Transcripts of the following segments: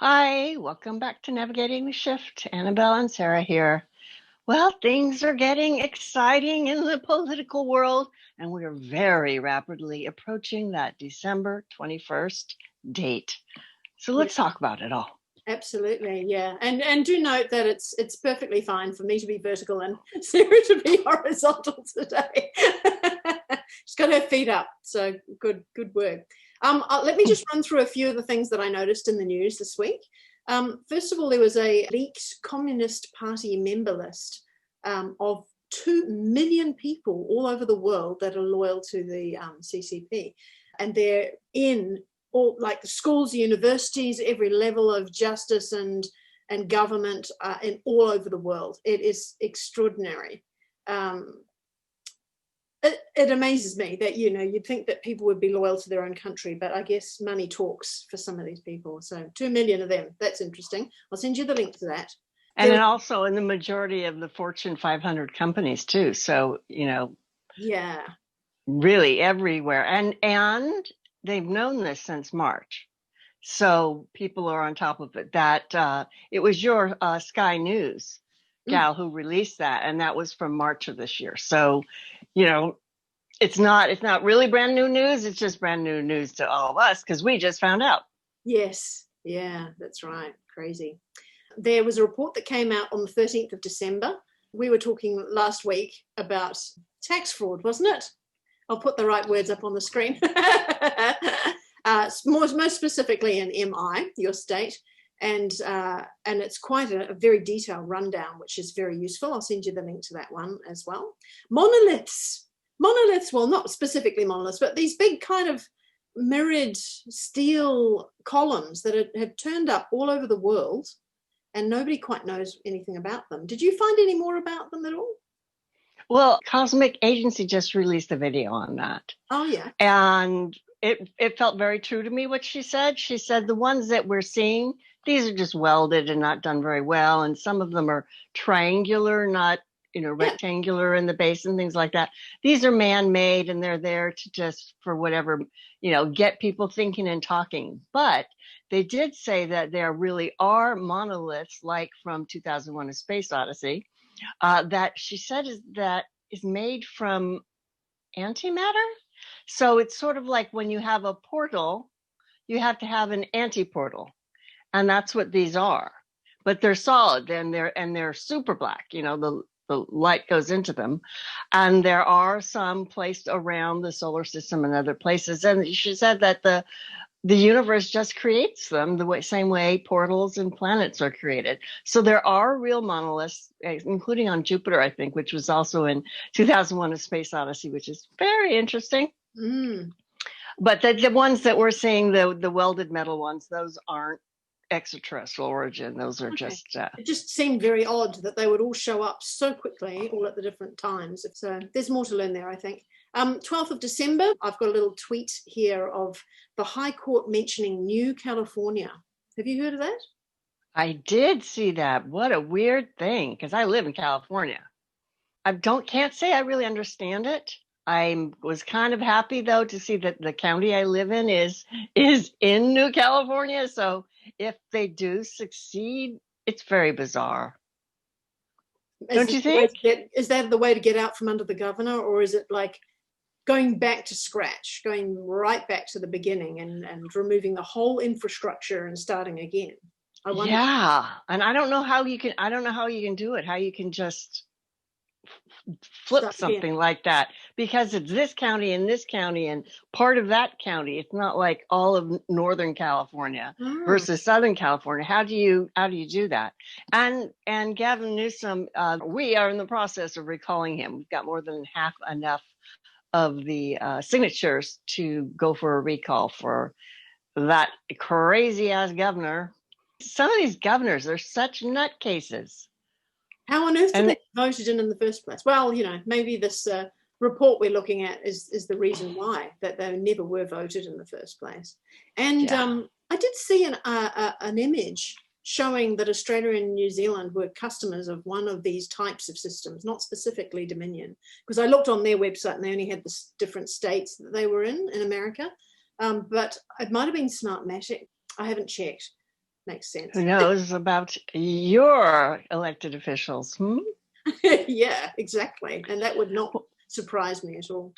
Hi, welcome back to Navigating the Shift. Annabelle and Sarah here. Well, things are getting exciting in the political world, and we're very rapidly approaching that December 21st date. So let's talk about it all. Absolutely, yeah. And do note that it's perfectly fine for me to be vertical and Sarah to be horizontal today. She's got her feet up, so good work. Let me just run through a few of the things that I noticed in the news this week. First of all, there was a leaked Communist Party member list of 2 million people all over the world that are loyal to the CCP. And they're in all, like, the schools, universities, every level of justice and government in all over the world. It is extraordinary. It amazes me that, you'd think that people would be loyal to their own country, but I guess money talks for some of these people. So 2 million of them. That's interesting. I'll send you the link to that. And then also in the majority of the Fortune 500 companies too. So, yeah, really everywhere. And they've known this since March. So people are on top of it. That it was your Sky News gal who released that, and that was from March of this year. So, it's not really brand new news. It's just brand new news to all of us because we just found out. Yes. Yeah, that's right. Crazy. There was a report that came out on the 13th of December. We were talking last week about tax fraud, wasn't it? I'll put the right words up on the screen. Most specifically in MI, your state. And it's quite a very detailed rundown, which is very useful. I'll send you the link to that one as well. Monoliths, well, not specifically monoliths, but these big kind of mirrored steel columns that have turned up all over the world, and nobody quite knows anything about them. Did you find any more about them at all? Well, Cosmic Agency just released a video on that. Oh, yeah. And it felt very true to me what she said. She said the ones that we're seeing, these are just welded and not done very well. And some of them are triangular, not, rectangular in the base and things like that. These are man-made, and they're there to just, for whatever, get people thinking and talking. But they did say that there really are monoliths, like from 2001: A Space Odyssey, that she said is made from antimatter. So it's sort of like when you have a portal, you have to have an anti-portal, and that's what these are. But they're solid, and they're super black. The light goes into them, and there are some placed around the solar system and other places. And she said that the universe just creates them the same way portals and planets are created. So there are real monoliths, including on Jupiter, I think, which was also in 2001: A Space Odyssey, which is very interesting. But the ones that we're seeing, the welded metal ones, those aren't extraterrestrial origin. Those are just... It just seemed very odd that they would all show up so quickly, all at the different times. So there's more to learn there, I think. 12th of December, I've got a little tweet here of the High Court mentioning New California. Have you heard of that? I did see that. What a weird thing, because I live in California. I can't say I really understand it. I was kind of happy, though, to see that the county I live in is in New California. So if they do succeed, it's very bizarre. Don't you think? Is that the way to get out from under the governor, or is it like going back to scratch, going right back to the beginning and removing the whole infrastructure and starting again? I wonder. Yeah, and I don't know how you can do it, how you can just flip something like that, because it's this county and this county and part of that county. It's not like all of Northern California versus Southern California. How do you do that? And Gavin Newsom, we are in the process of recalling him. We've got more than half enough of the signatures to go for a recall for that crazy ass governor. Some of these governors are such nutcases. How on earth did they voted in the first place? Well, maybe this report we're looking at is the reason why, that they never were voted in the first place. And I did see an image showing that Australia and New Zealand were customers of one of these types of systems, not specifically Dominion, because I looked on their website and they only had the different states that they were in America. But it might have been Smartmatic. I haven't checked. Makes sense. Who knows about your elected officials? Yeah, exactly. And that would not surprise me at all.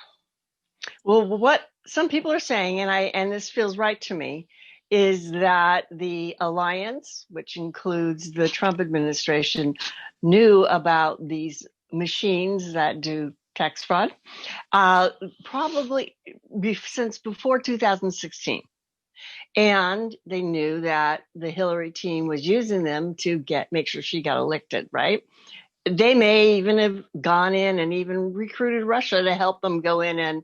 Well, what some people are saying, and this feels right to me, is that the alliance, which includes the Trump administration, knew about these machines that do tax fraud, probably since before 2016. And they knew that the Hillary team was using them to make sure she got elected, right? They may even have gone in and even recruited Russia to help them go in and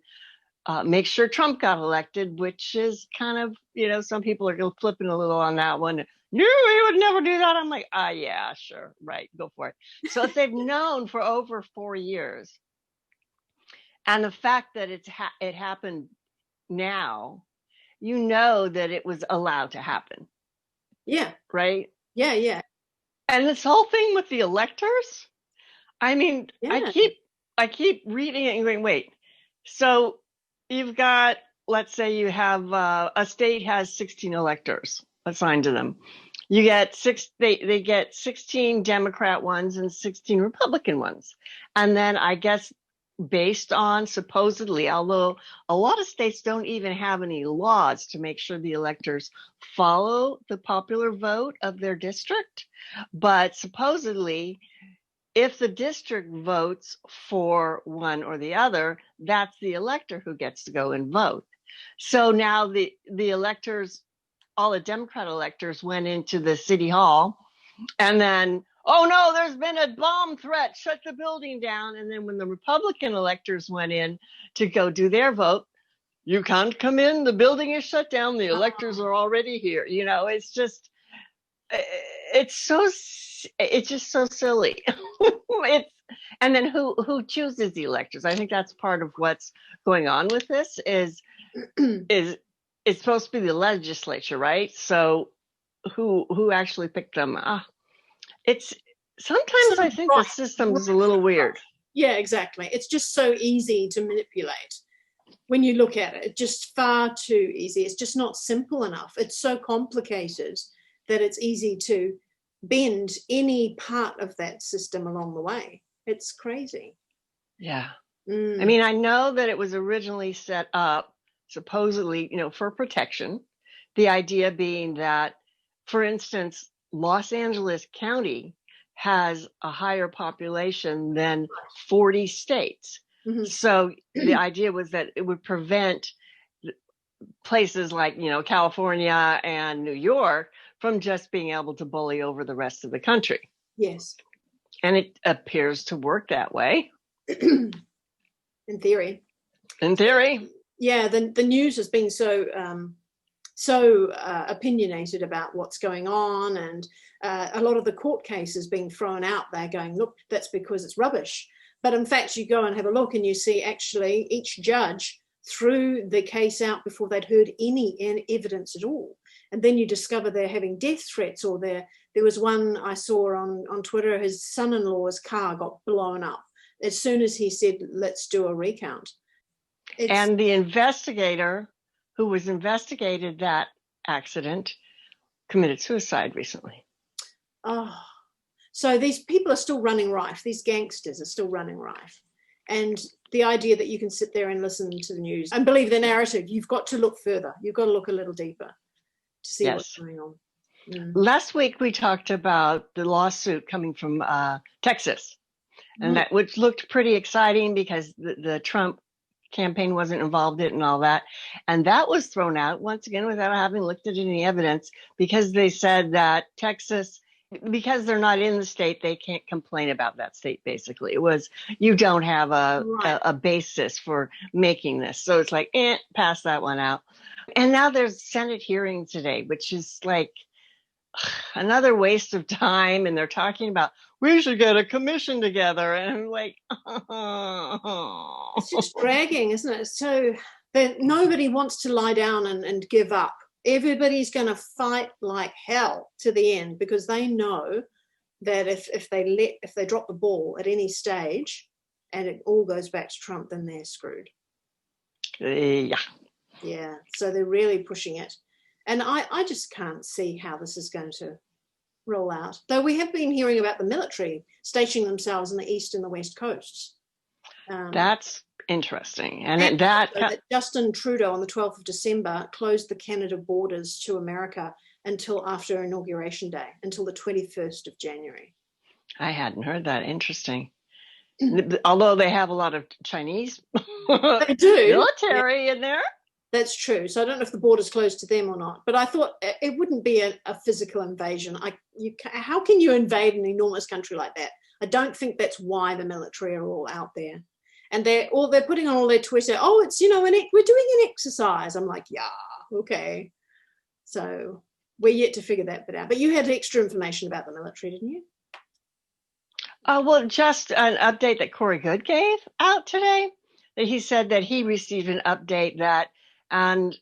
make sure Trump got elected, which is kind of, some people are flipping a little on that one. No, he would never do that. I'm like, yeah, sure. Right. Go for it. So if they've known for over 4 years, and the fact that it happened now, that it was allowed to happen. Yeah. Right. Yeah. Yeah. And this whole thing with the electors, I mean, yeah. I keep reading it and going, wait, so you've got, let's say you have a state has 16 electors assigned to them. You get they get 16 Democrat ones and 16 Republican ones. And then I guess based on supposedly, although a lot of states don't even have any laws to make sure the electors follow the popular vote of their district, but supposedly if the district votes for one or the other, that's the elector who gets to go and vote. So now the electors, all the Democrat electors went into the city hall and then, oh no, there's been a bomb threat, shut the building down. And then when the Republican electors went in to go do their vote, you can't come in, the building is shut down, the electors are already here. It's just, it's just so silly. And then who chooses the electors? I think that's part of what's going on with this is it's supposed to be the legislature, right? So who actually picked them? It's sometimes I think the system is a little weird. Yeah, exactly. It's just so easy to manipulate when you look at it. It's just far too easy. It's just not simple enough. It's so complicated that it's easy to bend any part of that system along the way. It's crazy. Yeah. I mean, I know that it was originally set up supposedly, for protection. The idea being that, for instance, Los Angeles County has a higher population than 40 states. Mm-hmm. So the idea was that it would prevent places like, California and New York from just being able to bully over the rest of the country. Yes. And it appears to work that way. In theory. Yeah, the news has been so opinionated about what's going on, and a lot of the court cases being thrown out there going, look, that's because it's rubbish. But in fact, you go and have a look and you see actually each judge threw the case out before they'd heard any evidence at all. And then you discover they're having death threats, or there was one I saw on Twitter, his son-in-law's car got blown up as soon as he said, let's do a recount. And the investigator who was investigated that accident committed suicide recently. Oh, so these people are still running rife. These gangsters are still running rife. And the idea that you can sit there and listen to the news and believe the narrative, you've got to look further. You've got to look a little deeper to see what's going on. Last week we talked about the lawsuit coming from Texas, and that which looked pretty exciting because the Trump campaign wasn't involved in it and all that. And that was thrown out once again without having looked at any evidence, because they said that Texas, because they're not in the state, they can't complain about that state. Basically, it was, you don't have a basis for making this. So it's like, pass that one out. And now there's Senate hearing today, which is like another waste of time. And they're talking about, we should get a commission together. And I'm like, It's just dragging, isn't it? So nobody wants to lie down and give up. Everybody's going to fight like hell to the end, because they know that if they drop the ball at any stage and it all goes back to Trump, then they're screwed. Yeah. Yeah. So they're really pushing it. And I just can't see how this is going to roll out. Though we have been hearing about the military stationing themselves on the east and the west coasts. That's interesting. And that Justin Trudeau on the 12th of December closed the Canada borders to America until after Inauguration Day, until the 21st of January. I hadn't heard that. Interesting. Although they have a lot of Chinese they do. military in there. That's true. So I don't know if the border's closed to them or not, but I thought it wouldn't be a physical invasion. How can you invade an enormous country like that? I don't think that's why the military are all out there. And they're putting on all their Twitter, oh, it's, we're doing an exercise. I'm like, yeah, okay. So we're yet to figure that bit out. But you had extra information about the military, didn't you? Well, just an update that Corey Good gave out today. That he said that he received an update that, and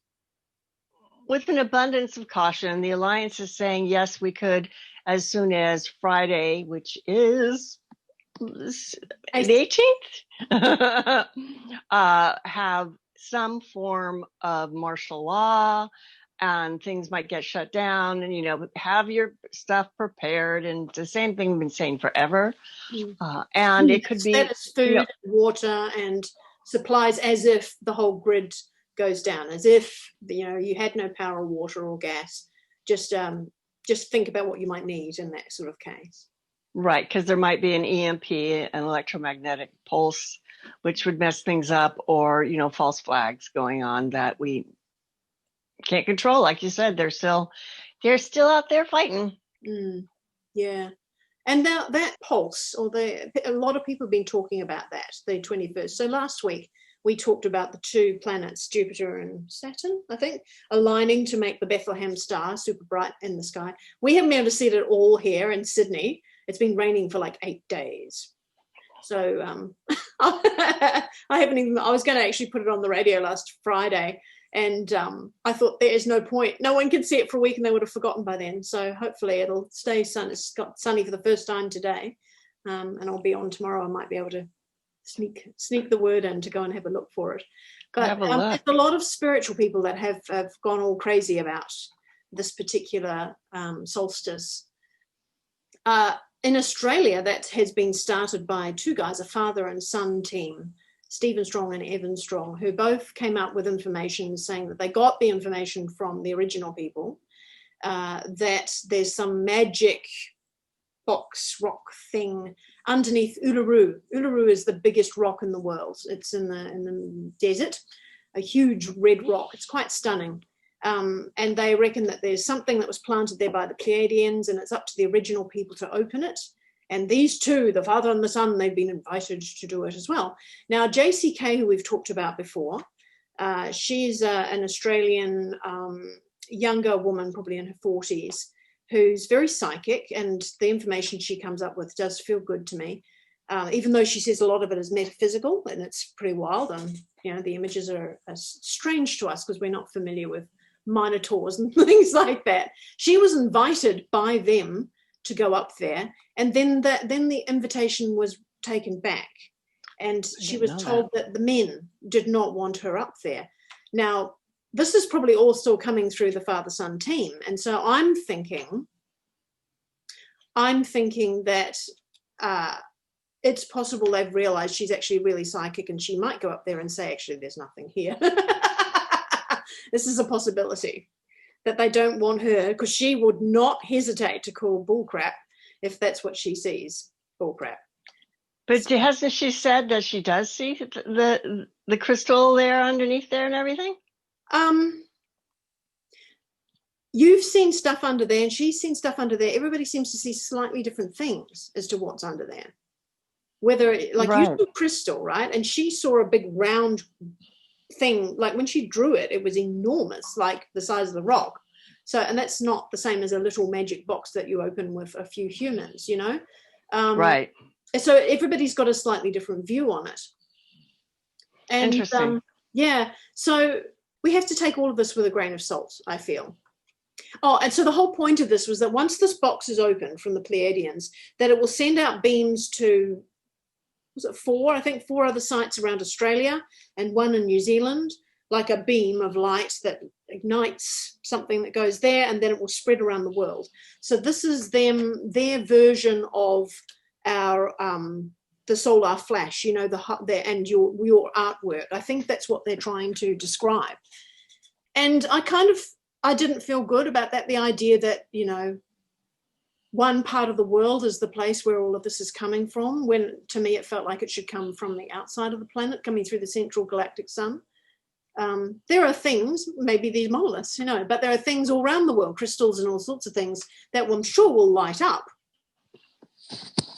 with an abundance of caution, the alliance is saying, yes, we could, as soon as Friday, which is the 18th, have some form of martial law, and things might get shut down, and, have your stuff prepared. And the same thing we've been saying forever. And it could be that is food, water, and supplies, as if the whole grid goes down, as if you had no power, water, or gas. Just think about what you might need in that sort of case. Right, because there might be an EMP, an electromagnetic pulse, which would mess things up, or false flags going on that we can't control. Like you said, they're still out there fighting. Yeah. And that pulse, a lot of people have been talking about that, the 21st. So last week, we talked about the two planets, Jupiter and Saturn, I think, aligning to make the Bethlehem star super bright in the sky. We haven't been able to see it all here in Sydney. It's been raining for like 8 days. So I was going to actually put it on the radio last Friday. And I thought there is no point. No one can see it for a week and they would have forgotten by then. So hopefully it'll stay sunny. It's got sunny for the first time today. And I'll be on tomorrow. I might be able to sneak the word in to go and have a look for it. But there's a lot of spiritual people that have gone all crazy about this particular solstice. In Australia, that has been started by two guys, a father and son team, Stephen Strong and Evan Strong, who both came up with information saying that they got the information from the original people, that there's some magic box rock thing underneath Uluru. Uluru is the biggest rock in the world. It's in the desert, a huge red rock. It's quite stunning. And they reckon that there's something that was planted there by the Pleiadians, and it's up to the original people to open it. And these two, the father and the son, they've been invited to do it as well. Now, JCK, who we've talked about before, she's an Australian younger woman, probably in her 40s, who's very psychic, and the information she comes up with does feel good to me, even though she says a lot of it is metaphysical, and it's pretty wild. And, the images are strange to us because we're not familiar with minotaurs and things like that. She was invited by them to go up there, and then the invitation was taken back, and she was told that the men did not want her up there. Now, this is probably all still coming through the father-son team, and so I'm thinking that it's possible they've realized she's actually really psychic, and she might go up there and say, actually, there's nothing here. This is a possibility, that they don't want her, because she would not hesitate to call bullcrap if that's what she sees, bullcrap. But hasn't she said that she does see the crystal there underneath there and everything? You've seen stuff under there, and she's seen stuff under there. Everybody seems to see slightly different things as to what's under there. Whether, like, right. You saw crystal, right? And she saw a big round thing, like when she drew it, it was enormous, like the size of the rock. So, and that's not the same as a little magic box that you open with a few humans, right. So everybody's got a slightly different view on it. And interesting. So we have to take all of this with a grain of salt, I feel. Oh, and so the whole point of this was that once this box is open from the Pleiadians, that it will send out beams to, was it 4 other sites around Australia and 1 in New Zealand, like a beam of light that ignites something that goes there, and then it will spread around the world. So this is their version of our the solar flash, you know, and your artwork. I think that's what they're trying to describe. And I didn't feel good about that, the idea that, you know, one part of the world is the place where all of this is coming from, when to me it felt like it should come from the outside of the planet, coming through the central galactic sun. There are things, maybe these monoliths, you know, but there are things all around the world, crystals and all sorts of things that I'm sure will light up.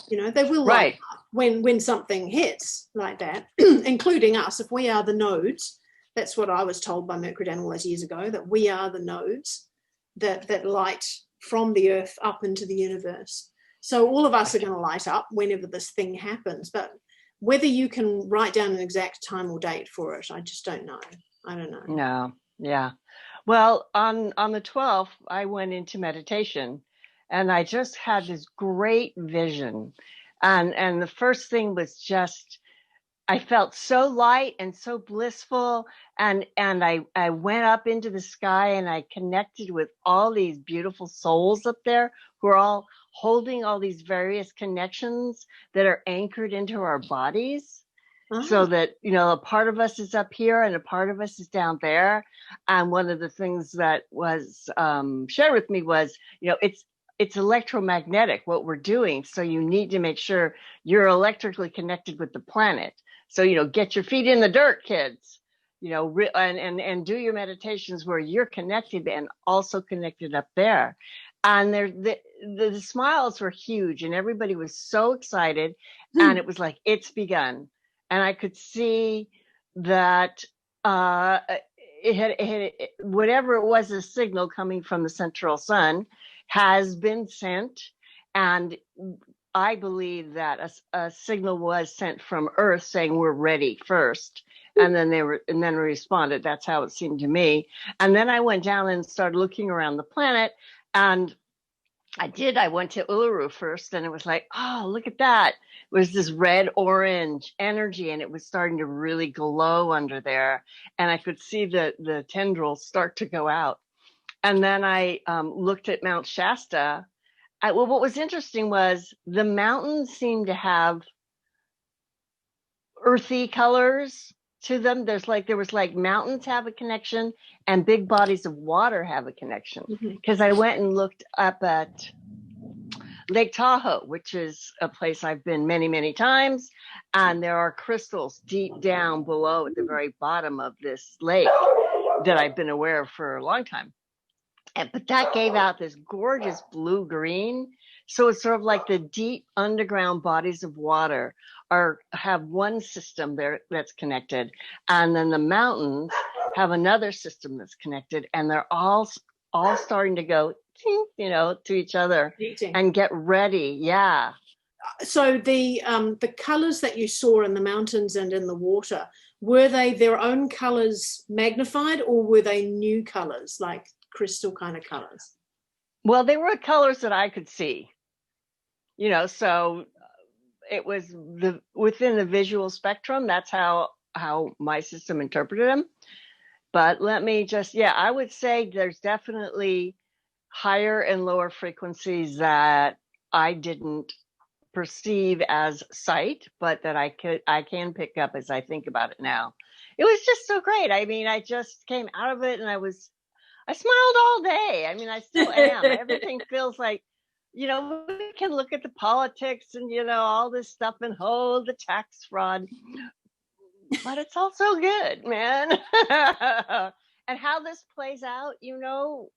You know, they will light up when something hits like that, including us. If we are the nodes, that's what I was told by Mercury Dan all those years ago, that we are the nodes that light from the earth up into the universe. So all of us are going to light up whenever this thing happens. But whether you can write down an exact time or date for it, I just don't know. I don't know. No, yeah. Well, on the 12th, I went into meditation, and I just had this great vision. And the first thing was just, I felt so light and so blissful, and I went up into the sky, and I connected with all these beautiful souls up there who are all holding all these various connections that are anchored into our bodies. So that, you know, a part of us is up here and a part of us is down there. And one of the things that was shared with me was, you know, it's electromagnetic what we're doing. So you need to make sure you're electrically connected with the planet. So, you know, get your feet in the dirt, kids, you know, and do your meditations where you're connected and also connected up there. And the smiles were huge, and everybody was so excited. And it was like, it's begun. And I could see that it had whatever it was, a signal coming from the central sun has been sent. And I believe that a signal was sent from Earth saying we're ready first. And then they responded. That's how it seemed to me. And then I went down and started looking around the planet, and I went to Uluru first, and it was like, oh, look at that. It was this red orange energy, and it was starting to really glow under there. And I could see the tendrils start to go out. And then I looked at Mount Shasta. Well, what was interesting was the mountains seemed to have earthy colors to them. There was like mountains have a connection and big bodies of water have a connection. Because I went and looked up at Lake Tahoe, which is a place I've been many, many times. And there are crystals deep down below at the very bottom of this lake that I've been aware of for a long time. But that gave out this gorgeous blue-green. So it's sort of like the deep underground bodies of water have one system there that's connected. And then the mountains have another system that's connected. And they're all starting to go, you know, to each other and get ready. Yeah. So the colors that you saw in the mountains and in the water, were they their own colors magnified, or were they new colors, like crystal kind of colors? Well, they were colors that I could see, you know, so it was within the visual spectrum. That's how my system interpreted them. But let me just, I would say there's definitely higher and lower frequencies that I didn't perceive as sight, but that I can pick up as I think about it now. It was just so great. I mean, I just came out of it and I smiled all day. I mean, I still am. Everything feels like, you know, we can look at the politics and, you know, all this stuff and the tax fraud, but it's also good, man. And how this plays out, you know,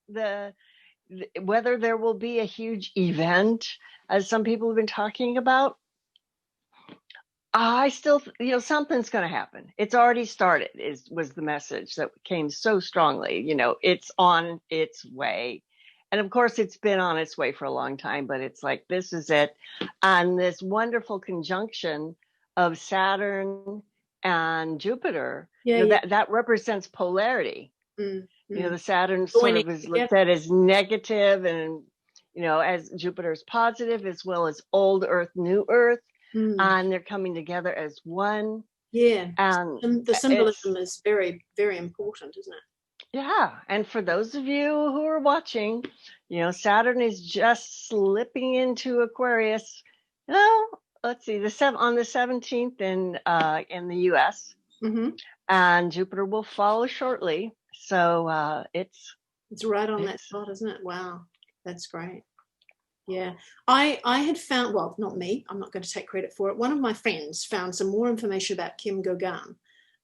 whether there will be a huge event, as some people have been talking about, I still, you know, something's going to happen. It's already started, was the message that came so strongly. You know, it's on its way. And of course, it's been on its way for a long time, but it's like, this is it. And this wonderful conjunction of Saturn and Jupiter, that represents polarity. You know, the Saturn sort of is looked at as negative, and, you know, as Jupiter is positive, as well as old Earth, new Earth. And they're coming together as one. Yeah. And The symbolism is very, very important, isn't it? Yeah, and for those of you who are watching, Saturn is just slipping into Aquarius. Let's see, on the 17th in the U.S. Mm-hmm. And Jupiter will follow shortly. So it's right on that spot, isn't it? Wow, that's great. Yeah, I had found, well, not me, I'm not going to take credit for it. One of my friends found some more information about Kim Gagan,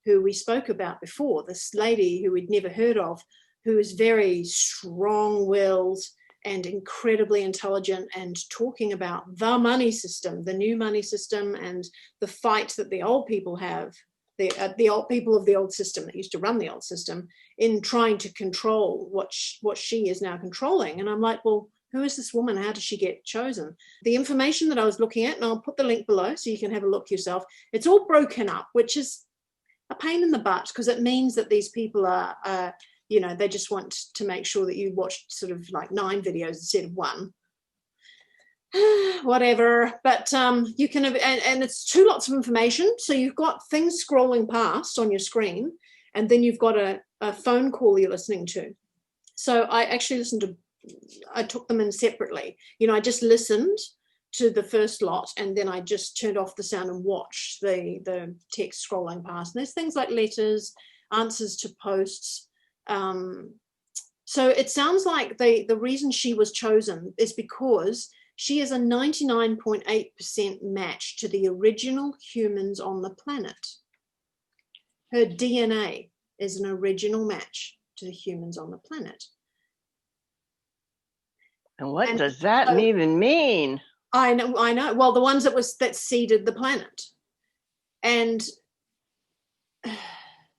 who we spoke about before, this lady who we'd never heard of, who is very strong-willed and incredibly intelligent, and talking about the money system, the new money system, and the fight that the old people have, the old people of the old system that used to run the old system, in trying to control what she is now controlling. And I'm like, well, who is this woman? How did she get chosen? The information that I was looking at, and I'll put the link below so you can have a look yourself, it's all broken up, which is a pain in the butt, because it means that these people are, they just want to make sure that you watch sort of like 9 videos instead of 1. Whatever, but you can have, and it's 2 lots of information. So you've got things scrolling past on your screen, and then you've got a phone call you're listening to. So I actually I took them in separately. I just listened to the first lot, and then I just turned off the sound and watched the text scrolling past. And there's things like letters, answers to posts. So it sounds like the reason she was chosen is because she is a 99.8% match to the original humans on the planet. Her DNA is an original match to the humans on the planet. And what does that even mean? I know. Well, the ones that seeded the planet. And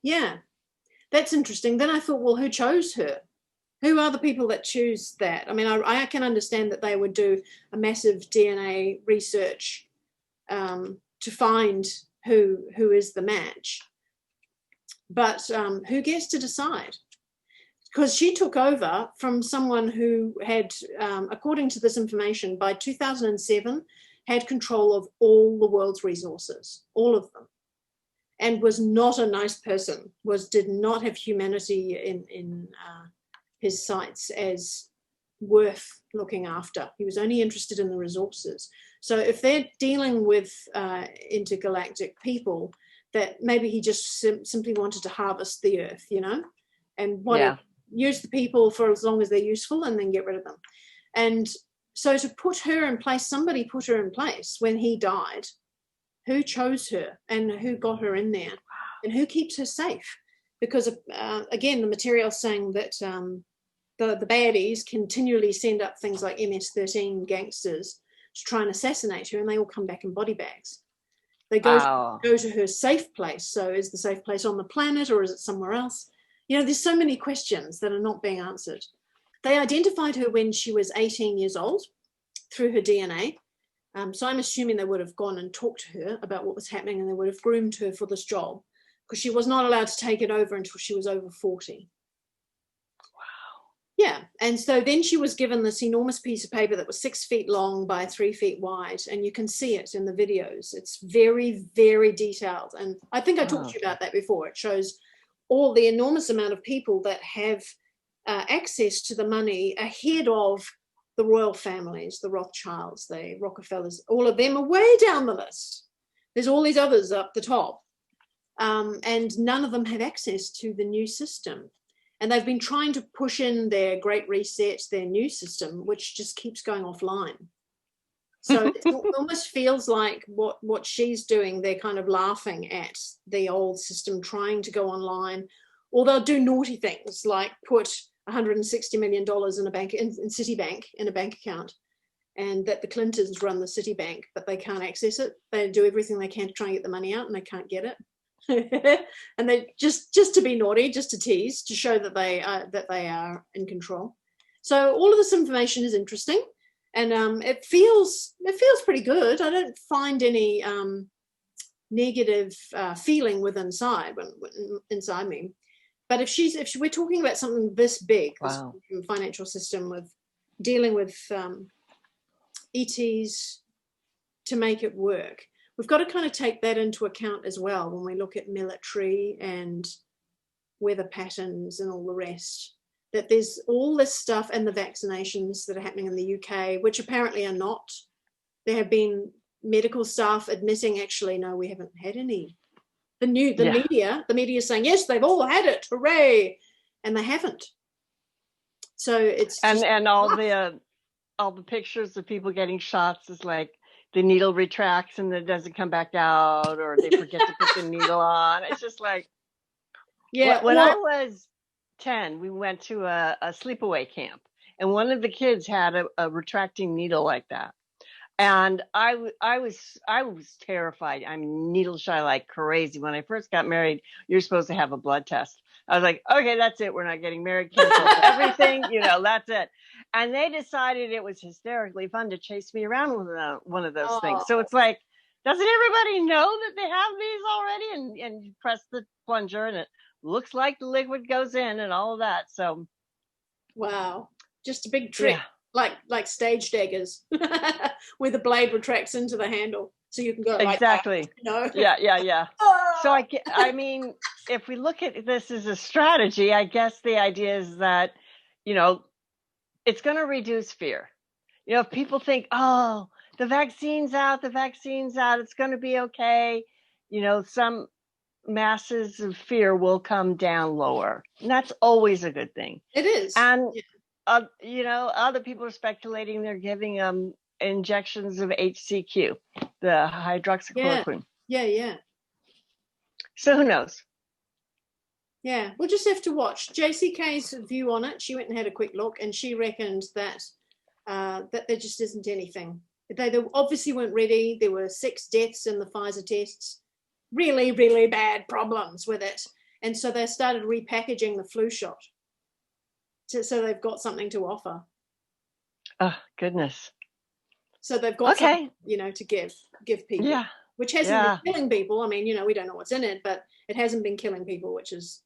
yeah, that's interesting. Then I thought, well, who chose her? Who are the people that choose that? I mean, I can understand that they would do a massive DNA research to find who is the match. But who gets to decide? Because she took over from someone who had, according to this information, by 2007, had control of all the world's resources, all of them, and was not a nice person, did not have humanity in his sights as worth looking after. He was only interested in the resources. So if they're dealing with intergalactic people, that maybe he just simply wanted to harvest the earth, and use the people for as long as they're useful and then get rid of them. And so to put her in place, somebody put her in place when he died. Who chose her and who got her in there and who keeps her safe? Because again, the material's saying that the baddies continually send up things like MS-13 gangsters to try and assassinate her, and they all come back in body bags. They go to her safe place. So is the safe place on the planet, or is it somewhere else? There's so many questions that are not being answered. They identified her when she was 18 years old through her DNA. So I'm assuming they would have gone and talked to her about what was happening, and they would have groomed her for this job, because she was not allowed to take it over until she was over 40. Wow. Yeah. And so then she was given this enormous piece of paper that was 6 feet long by 3 feet wide. And you can see it in the videos. It's very, very detailed. And I think I talked to you about that before. It shows all the enormous amount of people that have access to the money ahead of the royal families, the Rothschilds, the Rockefellers. All of them are way down the list. There's all these others up the top. And none of them have access to the new system. And they've been trying to push in their Great Reset, their new system, which just keeps going offline. So it almost feels like what she's doing, they're kind of laughing at the old system, trying to go online, or they'll do naughty things like put $160 million in a bank, in Citibank, in a bank account, and that the Clintons run the Citibank, but they can't access it. They do everything they can to try and get the money out, and they can't get it. And they just to be naughty, just to tease, to show that they are in control. So all of this information is interesting. And it feels pretty good. I don't find any negative feeling inside me. But if we're talking about something this big, wow, this financial system, with dealing with ETs to make it work, we've got to kind of take that into account as well when we look at military and weather patterns and all the rest, that there's all this stuff and the vaccinations that are happening in the UK, which apparently are not. There have been medical staff admitting, actually, no, we haven't had any. The media is saying, yes, they've all had it, hooray, and they haven't. So it's just and all the pictures of people getting shots is like the needle retracts and it doesn't come back out, or they forget to put the needle on. It's just like, yeah. When I was 10, we went to a sleepaway camp, and one of the kids had a retracting needle like that. And I was terrified. I'm needle shy like crazy. When I first got married, you're supposed to have a blood test. I was like, okay, that's it. We're not getting married. Cancel everything. That's it. And they decided it was hysterically fun to chase me around with one of those things. So it's like, doesn't everybody know that they have these already? And you press the plunger and it looks like the liquid goes in and all of that. So, wow, just a big trick. Yeah. Like stage daggers, where the blade retracts into the handle, so you can go exactly. Like that, Yeah. So I mean, if we look at this as a strategy, I guess the idea is that, it's going to reduce fear. If people think, oh, the vaccine's out, it's going to be okay. Some masses of fear will come down lower, and that's always a good thing. It is, and. Other people are speculating they're giving injections of HCQ, the hydroxychloroquine. Yeah. So who knows? Yeah, we'll just have to watch. JCK's view on it, she went and had a quick look, and she reckoned that there just isn't anything. They obviously weren't ready. There were 6 deaths in the Pfizer tests. Really, really bad problems with it. And so they started repackaging the flu shot. So they've got something to offer. Oh, goodness. So they've got something, to give people. Yeah. Which hasn't been killing people. I mean, we don't know what's in it, but it hasn't been killing people, which is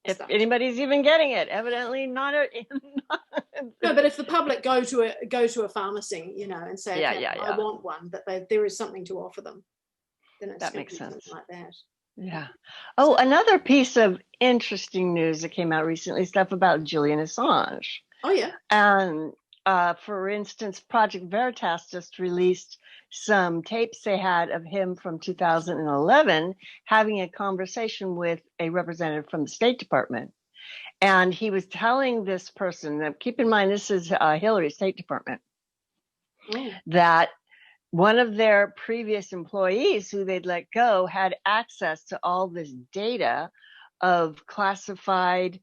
if anybody's even getting it, evidently not. No, but if the public go to a pharmacy, and say, I want one, but there is something to offer them, then that makes sense. Like that. Yeah. Oh, another piece of interesting news that came out recently, stuff about Julian Assange. Oh, yeah. And for instance, Project Veritas just released some tapes they had of him from 2011 having a conversation with a representative from the State Department. And he was telling this person, that, keep in mind, this is Hillary's State Department, that one of their previous employees who they'd let go had access to all this data of classified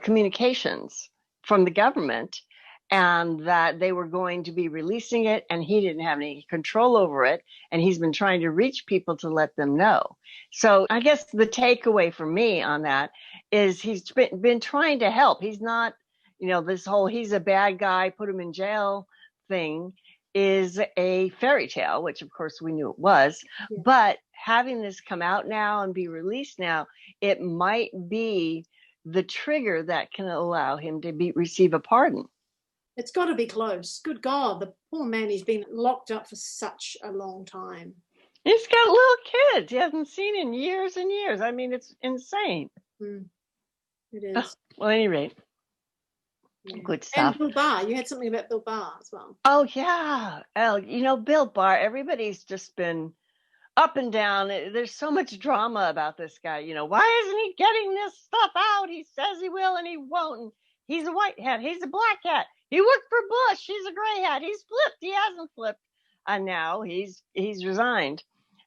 communications from the government, and that they were going to be releasing it, and he didn't have any control over it, and he's been trying to reach people to let them know. So I guess the takeaway for me on that is he's been trying to help. He's not, this whole he's a bad guy, put him in jail thing is a fairy tale, which of course we knew it was, but having this come out now and be released now, it might be the trigger that can allow him to receive a pardon. It's got to be close. Good God, the poor man, he's been locked up for such a long time. He's got little kids he hasn't seen in years and years. I mean, it's insane. It is. Well, at any rate. Yeah. Good stuff. And Bill Barr, you had something about Bill Barr as well. Oh, yeah. Bill Barr, everybody's just been up and down. There's so much drama about this guy. Why isn't he getting this stuff out? He says he will and he won't. And he's a white hat. He's a black hat. He worked for Bush. He's a gray hat. He's flipped. He hasn't flipped. And now he's resigned.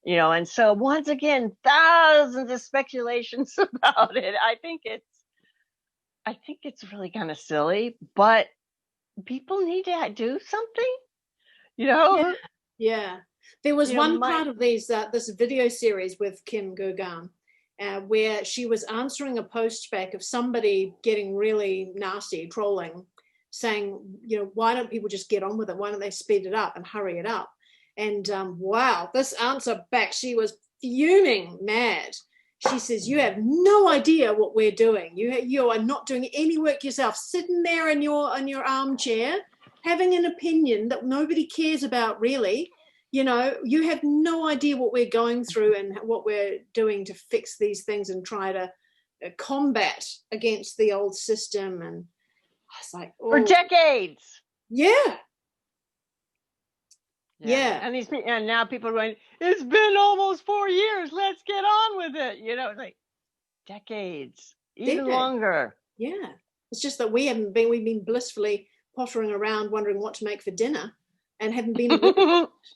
And so once again, thousands of speculations about it. I think it's really kind of silly, but people need to do something, Yeah. There was one part of this video series with Kim Gagan where she was answering a post back of somebody getting really nasty, trolling, saying, why don't people just get on with it? Why don't they speed it up and hurry it up? And wow, this answer back, she was fuming mad. She says, you have no idea what we're doing. You are not doing any work yourself, sitting there in your armchair, having an opinion that nobody cares about really, You know, you have no idea what we're going through and what we're doing to fix these things and try to combat against the old system. And it's like, for decades. Yeah. Yeah. And now people are going, it's been almost 4 years. Let's get on with it. You know, it's like decades, even longer. Yeah. It's just that we've been blissfully pottering around wondering what to make for dinner and haven't been,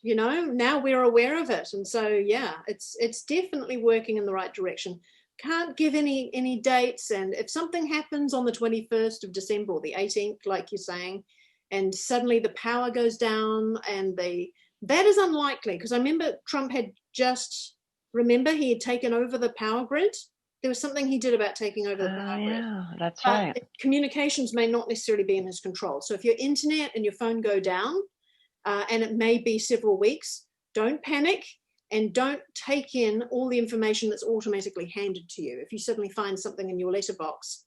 you know, now we're aware of it. And so, yeah, it's definitely working in the right direction. Can't give any dates. And if something happens on the 21st of December or the 18th, like you're saying, and suddenly the power goes down and that is unlikely, because I remember Trump had he had taken over the power grid. There was something he did about taking over the power grid. Yeah, that's right. Communications may not necessarily be in his control. So if your internet and your phone go down, and it may be several weeks, don't panic and don't take in all the information that's automatically handed to you. If you suddenly find something in your letterbox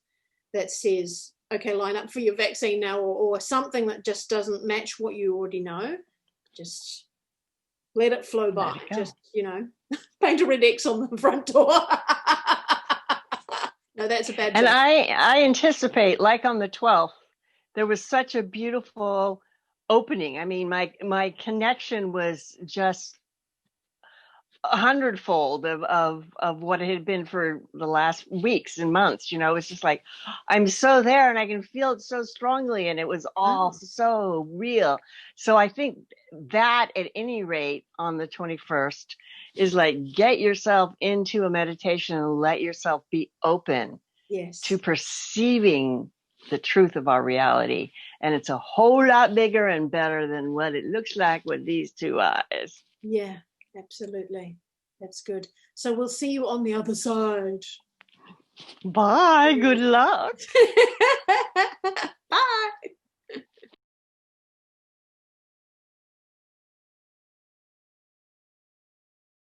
that says, okay, line up for your vaccine now, or something that just doesn't match what you already know, just let it flow by. Just, you know, paint a red X on the front door. No, that's a bad joke. And I anticipate, like on the 12th, there was such a beautiful opening. I mean, my connection was just 100-fold of what it had been for the last weeks and months. You know, it's just like, I'm so there and I can feel it so strongly, and it was all so real. So I think that at any rate on the 21st is like, get yourself into a meditation and let yourself be open to perceiving the truth of our reality. And it's a whole lot bigger and better than what it looks like with these two eyes. Yeah. Absolutely. That's good. So we'll see you on the other side. Bye. Good luck. Bye.